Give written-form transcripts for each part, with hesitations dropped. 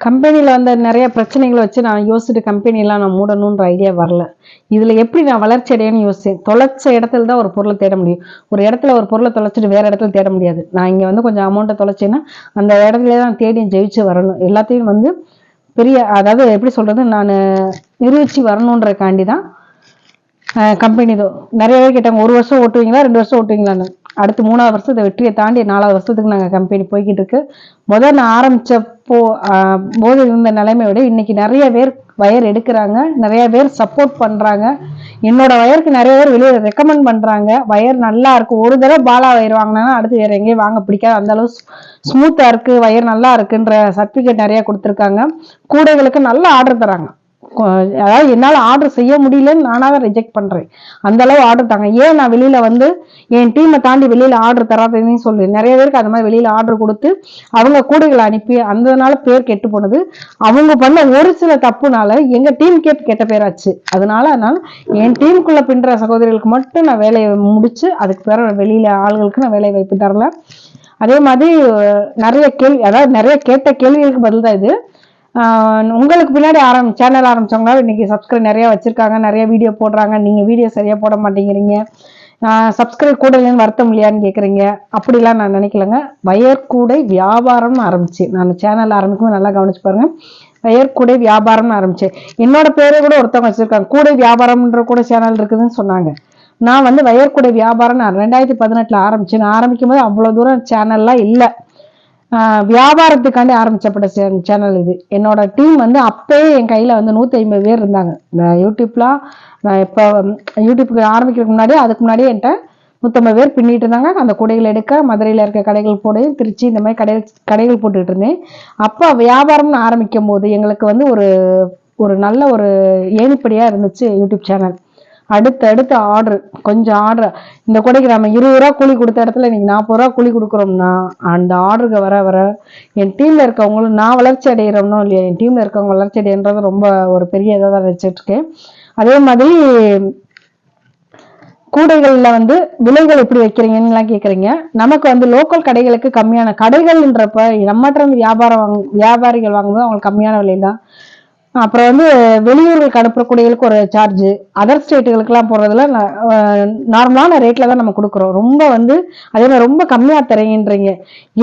கம்பெனியில் வந்த நிறைய பிரச்சனைகளை வச்சு நான் யோசிச்சுட்டு கம்பெனியெல்லாம் நான் மூடணுன்ற ஐடியா வரல. இதில் எப்படி நான் வளர்ச்சி அடையணும்னு யோசிச்சேன். தொலைச்ச இடத்துல தான் ஒரு பொருளை தேட முடியும். ஒரு இடத்துல ஒரு பொருளை தொலைச்சிட்டு வேற இடத்துல தேட முடியாது. நான் இங்கே வந்து கொஞ்சம் அமௌண்ட்டை தொலைச்சேன்னா அந்த இடத்துல தான் தேடி ஜெயிச்சு வரணும். எல்லாத்தையும் வந்து பெரிய, அதாவது எப்படி சொல்றது, நான் நிரூபிச்சு வரணுன்றக்காண்டி தான் கம்பெனி நிறைய பேர் கேட்டாங்க, 1 வருஷம் ஓட்டுவீங்களா 2 வருஷம் ஓட்டுவீங்களான்னு. அடுத்து 3ஆவது வருஷத்தை வெற்றியை தாண்டி 4ஆவது வருஷத்துக்கு நாங்கள் கம்பெனி போய்கிட்டு இருக்கு. நான் ஆரம்பிச்சப்போ போது இருந்த நிலைமை விட இன்னைக்கு நிறைய பேர் வயர் எடுக்கிறாங்க, நிறைய பேர் சப்போர்ட் பண்றாங்க. என்னோட வயருக்கு நிறைய பேர் வெளியே ரெக்கமெண்ட் பண்றாங்க. வயர் நல்லா இருக்கு, ஒரு தடவை பாலா வயர் வாங்கினா அடுத்து வேற எங்கேயும் வாங்க பிடிக்காது, அந்த அளவு ஸ்மூத்தா இருக்கு, வயர் நல்லா இருக்குன்ற சர்டிபிகேட் நிறைய கொடுத்துருக்காங்க. கூடைகளுக்கு நல்ல ஆர்டர் தராங்க. அதாவது என்னால் ஆர்டர் செய்ய முடியலன்னு நானாக ரிஜெக்ட் பண்றேன். அந்த அளவு ஆர்டர் தாங்க. ஏன் நான் வெளியில வந்து என் டீமை தாண்டி வெளியில ஆர்டர் தராதுன்னு சொல்லி நிறைய பேருக்கு அந்த மாதிரி வெளியில ஆர்டர் கொடுத்து அவங்க கூடைகளை அனுப்பி அதனால பேர் கெட்டு போனது. அவங்க பண்ண ஒரு சில தப்புனால எங்க டீம் கெட்ட பேராச்சு. அதனால என் டீமுக்குள்ள பின்ற சகோதரிகளுக்கு மட்டும் நான் வேலையை முடிச்சு அதுக்கு பிறகு வெளியில ஆளுகளுக்கு நான் வேலை வாய்ப்பு தரல. அதே மாதிரி நிறைய கேள்வி, அதாவது நிறைய கேட்ட கேள்விகளுக்கு பதில் தான் இது. உங்களுக்கு பின்னாடி சேனல் ஆரம்பிச்சவங்களா இன்னைக்கு சப்ஸ்கிரைப் நிறைய வச்சிருக்காங்க, நிறைய வீடியோ போடுறாங்க. நீங்க வீடியோ சரியா போட மாட்டேங்கிறீங்க, சப்ஸ்கிரைப் கூட இல்லைன்னு வருத்தம் இல்லையான்னு கேட்குறீங்க. அப்படிலாம் நான் நினைக்கலங்க. வயர்கூடை வியாபாரம்னு ஆரம்பிச்சு நான் சேனல் ஆரம்பிக்கும் நல்லா கவனிச்சு பாருங்க. வயர்கூடை வியாபாரம்னு ஆரம்பிச்சேன். என்னோட பேரை கூட ஒருத்தவங்க வச்சிருக்காங்க, கூடை வியாபாரம்ன்ற கூட சேனல் இருக்குதுன்னு சொன்னாங்க. நான் வந்து வயர்கூடை வியாபாரம் 2018 ஆரம்பிச்சேன். நான் ஆரம்பிக்கும் போது அவ்வளவு தூரம் சேனல்லாம் இல்லை. வியாபாரத்துக்காண்டி ஆரம்பிச்சப்பட்ட சேனல் இது. என்னோட டீம் வந்து அப்பயே என் கையில வந்து 150 பேர் இருந்தாங்க. இந்த யூடியூப்லாம் நான் இப்போ யூடியூப்க்கு ஆரம்பிக்கிறதுக்கு முன்னாடி அதுக்கு முன்னாடியே என்கிட்ட 150 பேர் பின்னிட்டு இருந்தாங்க. அந்த கூடைகள் எடுக்க மதுரையில் இருக்க கடைகள் போடு, திருச்சி இந்த மாதிரி கடைகள் போட்டுட்டு இருந்தேன். அப்போ வியாபாரம்னு ஆரம்பிக்கும் போது எங்களுக்கு வந்து ஒரு நல்ல ஒரு ஏணிப்படியா இருந்துச்சு யூடியூப் சேனல். அடுத்த ஆர்டர், கொஞ்சம் ஆர்டர், இந்த கூடைக்கு நம்ம 20 ரூபா கூலி கொடுத்த இடத்துல இன்னைக்கு 40 ரூபா கூலி கொடுக்குறோம்னா அந்த ஆர்டருக்கு வர என் டீம்ல இருக்கவங்களும் நான் வளர்ச்சி அடைகிறோம்னோ இல்லையா, என் டீம்ல இருக்கவங்க வளர்ச்சி அடைகிறது ரொம்ப ஒரு பெரிய இதாக தான் வச்சுட்டு இருக்கேன். அதே மாதிரி கூடைகள்ல வந்து விலைகள் எப்படி வைக்கிறீங்கன்னு கேட்குறீங்க. நமக்கு வந்து லோக்கல் கடைகளுக்கு கம்மியான கடைகள்ன்றப்ப நம்மகிட்ட இருந்து வியாபாரிகள் வாங்கும்போது அவங்களுக்கு கம்மியான விலை தான். அப்புறம் வந்து வெளியூர்களுக்கு அனுப்புற கூடைகளுக்கு ஒரு சார்ஜ், அதர் ஸ்டேட்டுகளுக்கெல்லாம் போடுறதுல நார்மலான ரேட்ல தான் நம்ம கொடுக்குறோம். ரொம்ப வந்து அதே மாதிரி ரொம்ப கம்மியா தரீங்கன்றீங்க.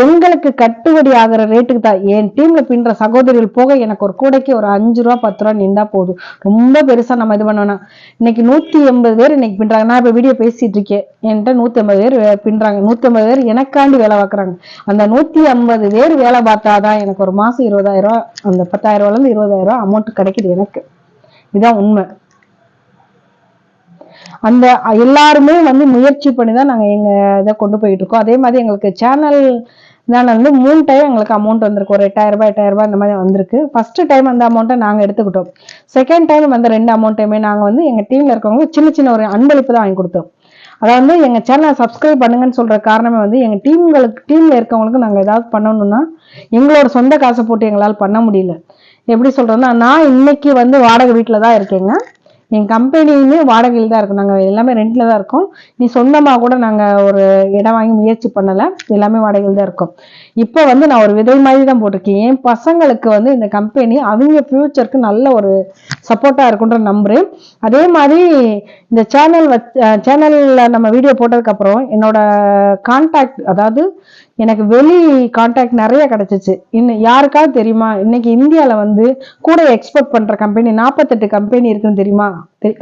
எங்களுக்கு கட்டுப்படி ஆகிற ரேட்டுக்கு தான் என் டீம்ல பின்ற சகோதரிகள் போக எனக்கு ஒரு கூடைக்கு ஒரு 5 ரூபா 10 ரூபா நின்றா போதும். ரொம்ப பெருசா நம்ம இது பண்ணோம்னா இன்னைக்கு 180 பேர் இன்னைக்கு பின்றாங்க. நான் இப்ப வீடியோ பேசிட்டு இருக்கேன், என்கிட்ட 150 பேர் பின்றாங்க. 150 பேர் எனக்காண்டி வேலை பார்க்குறாங்க. அந்த 150 பேர் வேலை பார்த்தாதான் எனக்கு ஒரு மாசம் 20,000 ரூபா, அந்த 10,000 ரூபாயிலிருந்து 20,000 ரூபா அமௌண்ட் கிடைக்குது எனக்கு. இதுதான் உண்மை. அந்த எல்லாருமே வந்து முயற்சி பண்ணிதான் நாங்க எங்க இதை கொண்டு போயிட்டு இருக்கோம். அதே மாதிரி எங்களுக்கு சேனல் நான் வந்து 3 டைம் எங்களுக்கு அமௌண்ட் வந்திருக்கு. ஒரு 8,000 ரூபாய் இந்த மாதிரி வந்திருக்கு. ஃபர்ஸ்ட் டைம் அந்த அமௌண்ட்டை நாங்க எடுத்துக்கிட்டோம். செகண்ட் டைம் வந்த 2 அமௌண்ட்டையுமே நாங்க வந்து எங்க டீம்ல இருக்கவங்க சின்ன ஒரு அன்பளிப்பு தான் வாங்கி கொடுத்தோம். அதாவது எங்க சேனலை சப்ஸ்கிரைப் பண்ணுங்கன்னு சொல்ற காரணமே வந்து எங்க டீம்ல இருக்கவங்களுக்கு நாங்க ஏதாவது பண்ணணும்னா எங்களோட சொந்த காசை போட்டு எங்களால் பண்ண முடியல. எப்படி சொல்றோம்னா, நான் இன்னைக்கு வந்து வாடகை வீட்டுல தான் இருக்கேங்க. என் கம்பெனியுமே வாடகையில் தான் இருக்கும். நாங்கள் எல்லாமே ரெண்ட்ல தான் இருக்கோம். நீ சொந்தமாக கூட நாங்கள் ஒரு இடம் வாங்கி முயற்சி பண்ணலை, எல்லாமே வாடகையில் தான் இருக்கோம். இப்போ வந்து நான் ஒரு விதை மாதிரி தான் போட்டிருக்கேன். என் பசங்களுக்கு வந்து இந்த கம்பெனி அவங்க ஃபியூச்சருக்கு நல்ல ஒரு சப்போர்ட்டாக இருக்குன்ற நம்புறேன். அதே மாதிரி இந்த சேனலில் நம்ம வீடியோ போட்டதுக்கப்புறம் என்னோட கான்டாக்ட், அதாவது எனக்கு வெளி கான்டாக்ட் நிறைய கிடைச்சிச்சு. இன்னும் யாருக்காவது தெரியுமா, இன்னைக்கு இந்தியாவில் வந்து கூட எக்ஸ்போர்ட் பண்ற கம்பெனி 48 கம்பெனி இருக்குன்னு தெரியுமா?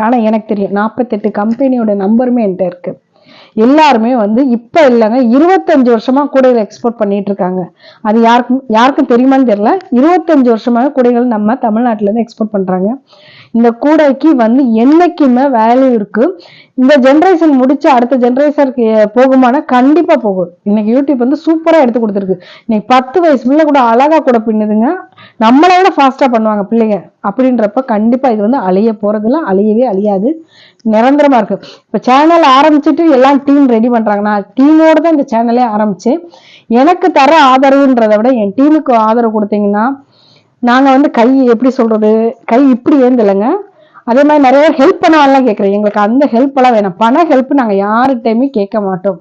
ஆனா எனக்கு தெரியும், 48 கம்பெனியோட நம்பருமே என்கிட்ட இருக்கு. எல்லாருமே வந்து இப்ப இல்லைங்க, 25 வருஷமா கூடைகள் எக்ஸ்போர்ட் பண்ணிட்டு இருக்காங்க. அது யாருக்கும் தெரியுமான்னு தெரியல. 25 வருஷமாக கூடைகள் நம்ம தமிழ்நாட்டுல இருந்து எக்ஸ்போர்ட் பண்றாங்க. இந்த கூடைக்கு வந்து என்னைக்குமே வேல்யூ இருக்கு. இந்த ஜென்ரேஷன் முடிச்சு அடுத்த ஜென்ரேஷனுக்கு போகுமானா கண்டிப்பா போகும். இன்னைக்கு யூடியூப் வந்து சூப்பரா எடுத்து கொடுத்துருக்கு. இன்னைக்கு 10 வயசு பிள்ளை கூட அழகா கூட பின்னுதுங்க, நம்மளை விட ஃபாஸ்டா பண்ணுவாங்க பிள்ளைங்க. அப்படின்றப்ப கண்டிப்பா இது வந்து அழிய போறதுல அழியவே அழியாது, நிரந்தரமா இருக்கு. இப்ப சேனல் ஆரம்பிச்சுட்டு எல்லாம் டீம் ரெடி பண்றாங்க. நான் டீமோட தான் இந்த சேனலே ஆரம்பிச்சேன். எனக்கு தர ஆதரவுன்றதை விட என் டீமுக்கு ஆதரவு கொடுத்தீங்கன்னா, நாங்க வந்து கை எப்படி சொல்றது, கை இப்படி ஏந்தலைங்க. அதே மாதிரி நிறைய ஹெல்ப் பண்ணலாம் கேட்குறேன். எங்களுக்கு அந்த ஹெல்ப் எல்லாம் வேணும். பண ஹெல்ப் நாங்க யார்கிட்டயுமே கேட்க மாட்டோம்.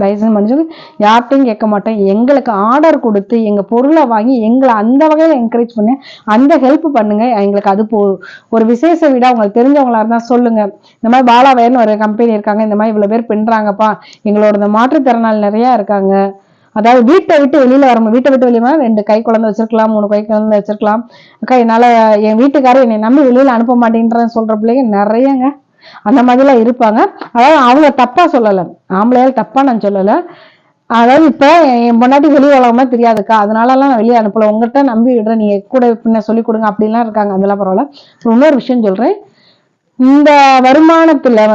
தயவுசெய்து மனுஷங்க யார்கிட்டையும் கேட்க மாட்டேன். எங்களுக்கு ஆர்டர் கொடுத்து எங்க பொருளை வாங்கி எங்களை அந்த வகையில என்கரேஜ் பண்ணி அந்த ஹெல்ப் பண்ணுங்க. எங்களுக்கு அது ஒரு விசேஷ வீடா உங்களுக்கு தெரிஞ்சவங்களா இருந்தா சொல்லுங்க. இந்த மாதிரி பாலாவேர்னு ஒரு கம்பெனி இருக்காங்க, இந்த மாதிரி இவ்வளவு பேர் பின்றாங்கப்பா, எங்களோட இந்த மாற்றுத்திறனாளி நிறைய இருக்காங்க. அதாவது வீட்டை விட்டு வெளியில வர, வீட்டை விட்டு வெளியே 2 கை குழந்தை வச்சிருக்கலாம், 3 கை குழந்தை வச்சிருக்கலாம். அக்கா என்னால என் வீட்டுக்காரர் என்னை நம்பி வெளியில அனுப்ப மாட்டேன்றேன்னு சொல்ற பிள்ளைங்க நிறையங்க அந்த மாதிரிலாம் இருப்பாங்க. அதாவது அவங்க தப்பா சொல்லல, ஆம்பளையால் தப்பா நான் சொல்லல. அதாவது இப்ப என் பொண்டாட்டி வெளியே உலகமா தெரியாதுக்கா, அதனாலலாம் நான் வெளியே அனுப்பல, உங்கள்கிட்ட நம்பி விடுறேன், நீங்க கூட பின்ன சொல்லி கொடுங்க அப்படின்லாம் இருக்காங்க. அதெல்லாம் பரவாயில்ல. இன்னொரு விஷயம் சொல்றேன், இந்த வருமானத்துல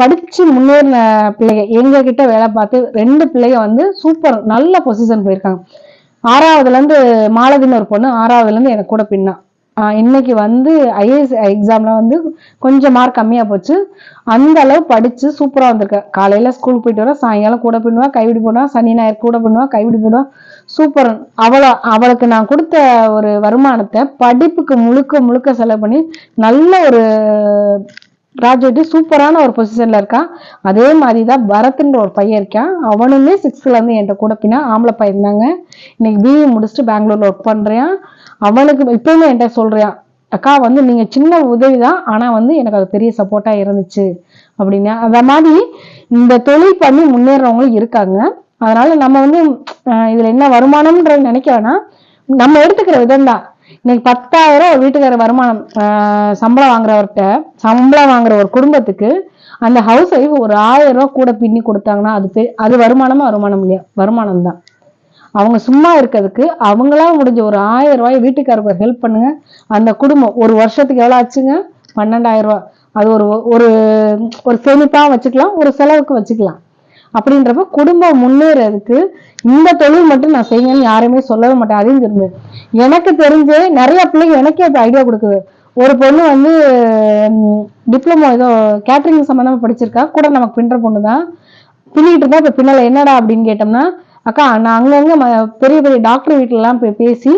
படிச்சு முன்னேறின பிள்ளைங்க எங்க கிட்ட வேலை பார்த்து 2 பிள்ளைங்க சூப்பர் நல்ல பொசிஷன் போயிருக்காங்க. 6வதுல இருந்து மாலதின்னு ஒரு பொண்ணு 6வதுல இருந்து எனக்கு கூட பின்னா இன்னைக்கு ஐஏஎஸ் எக்ஸாம்ல கொஞ்சம் மார்க் கம்மியா போச்சு. அந்த அளவு படிச்சு சூப்பரா வந்திருக்க. காலையில ஸ்கூலுக்கு போயிட்டு வர, சாயங்காலம் கூட பின்னுவா, கைவிடி போடுவா, சனி ஞாயிறு கூட பின்னுவா, கைவிடி போடுவா, சூப்பர். அவளுக்கு நான் கொடுத்த ஒரு வருமானத்தை படிப்புக்கு முழுக்க முழுக்க செலவு பண்ணி நல்ல ஒரு கிராஜுவேட் சூப்பரான ஒரு பொசிஷன்ல இருக்கான். அதே மாதிரிதான் பரத்ன்ற ஒரு பையன் இருக்கான். அவனுமே 6th இருந்து என்கிட்ட கூட பின்னா ஆம்பளை பையன் தாங்க. இன்னைக்கு பிஇ முடிச்சுட்டு பெங்களூர்ல ஒர்க் பண்றேன். அவனுக்கு இப்பயுமே என்கிட்ட சொல்றான், அக்கா நீங்க சின்ன உதவிதான், ஆனா எனக்கு அது பெரிய சப்போர்ட்டா இருந்துச்சு அப்படின்னு. அத மாதிரி இந்த தொழில் பண்ணி முன்னேறவங்களும் இருக்காங்க. அதனால நம்ம இதுல என்ன வருமானம்ன்றது நினைக்க வேணாம், நம்ம எடுத்துக்கிற விதம் தான். இன்னைக்கு 10,000 ஒரு வீட்டுக்கார வருமானம், சம்பளம் வாங்குற ஒரு குடும்பத்துக்கு அந்த ஹவுஸ் ஒய்ஃப் ஒரு 1000 ரூபாய் கூட பின்னி கொடுத்தாங்கன்னா அது வருமானமா? வருமானம் இல்லையா? வருமானம் தான். அவங்க சும்மா இருக்கிறதுக்கு அவங்களா முடிஞ்ச ஒரு 1000 ரூபாய் வீட்டுக்காரருக்கு ஹெல்ப் பண்ணுங்க. அந்த குடும்பம் ஒரு வருஷத்துக்கு எவ்வளவு ஆச்சுங்க? 12,000 ரூபாய். அது ஒரு சேமிப்பா வச்சுக்கலாம், ஒரு செலவுக்கு வச்சுக்கலாம். அப்படின்றப்ப குடும்பம் முன்னேறதுக்கு இந்த தொழில் மட்டும் நான் செய்யணும்னு யாருமே சொல்லவே மாட்டேன். அதையும் தெரிஞ்சு எனக்கு தெரிஞ்சு நிறைய பிள்ளைங்க எனக்கே இப்ப ஐடியா கொடுக்குது. ஒரு பொண்ணு டிப்ளமோ ஏதோ கேட்டரிங் சம்பந்தமா படிச்சிருக்கா, கூட நமக்கு பின்னுற பொண்ணுதான். பின்னிட்டு இருந்தா இப்ப பின்னல என்னடா அப்படின்னு கேட்டோம்னா, அக்கா நான் அங்கங்க பெரிய பெரிய டாக்டர் வீட்டுல எல்லாம் போய் பேசி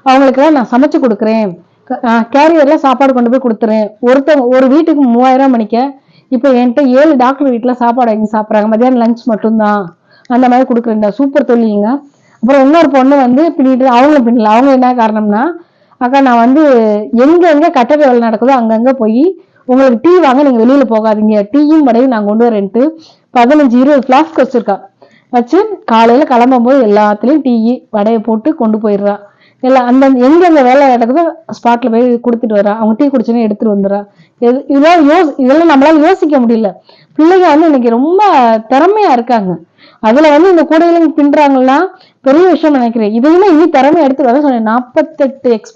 அவங்களுக்கு எல்லாம் நான் சமைச்சு கொடுக்குறேன், கேரியர்ல சாப்பாடு கொண்டு போய் கொடுத்துறேன். ஒரு வீட்டுக்கு 3000 மணிக்க இப்ப என்கிட்ட 7 டாக்டர் வீட்டுல சாப்பாடு வாங்கி சாப்பிட்றாங்க, மதியானம் லஞ்ச் மட்டும்தான். அந்த மாதிரி கொடுக்குறேன், சூப்பர் தொழிலுங்க. அப்புறம் இன்னொரு பொண்ணு பின்னிட்டு அவங்களும் பின்னல. அவங்க என்ன காரணம்னா, அக்கா நான் எங்க கட்டட வேலை நடக்குதோ அங்கங்க போய் உங்களுக்கு டீ வாங்க நீங்க வெளியில போகாதீங்க, டீயும் வடையும் நான் கொண்டு வரேன்ட்டு 15-20 பிளாஸ்க் வச்சு காலையில கிளம்பும் போது எல்லாத்துலயும் டீ வடையை போட்டு கொண்டு போயிடுறா. எல்லாம் எங்கெங்க வேலை நடக்குதோ ஸ்பாட்ல போய் கொடுத்துட்டு வரா. அவங்க டீ குடிச்சுன்னு எடுத்துட்டு வந்துடுறா. இதெல்லாம் நம்மளால யோசிக்க முடியல. பிள்ளைங்க இன்னைக்கு ரொம்ப திறமையா இருக்காங்க. அதுல இந்த கூடையில பின்றாங்கன்னா பெரிய விஷயம் நினைக்கிறேன். இதையுமே இன்னும் திறமையா எடுத்து வர சொன்னேன். 48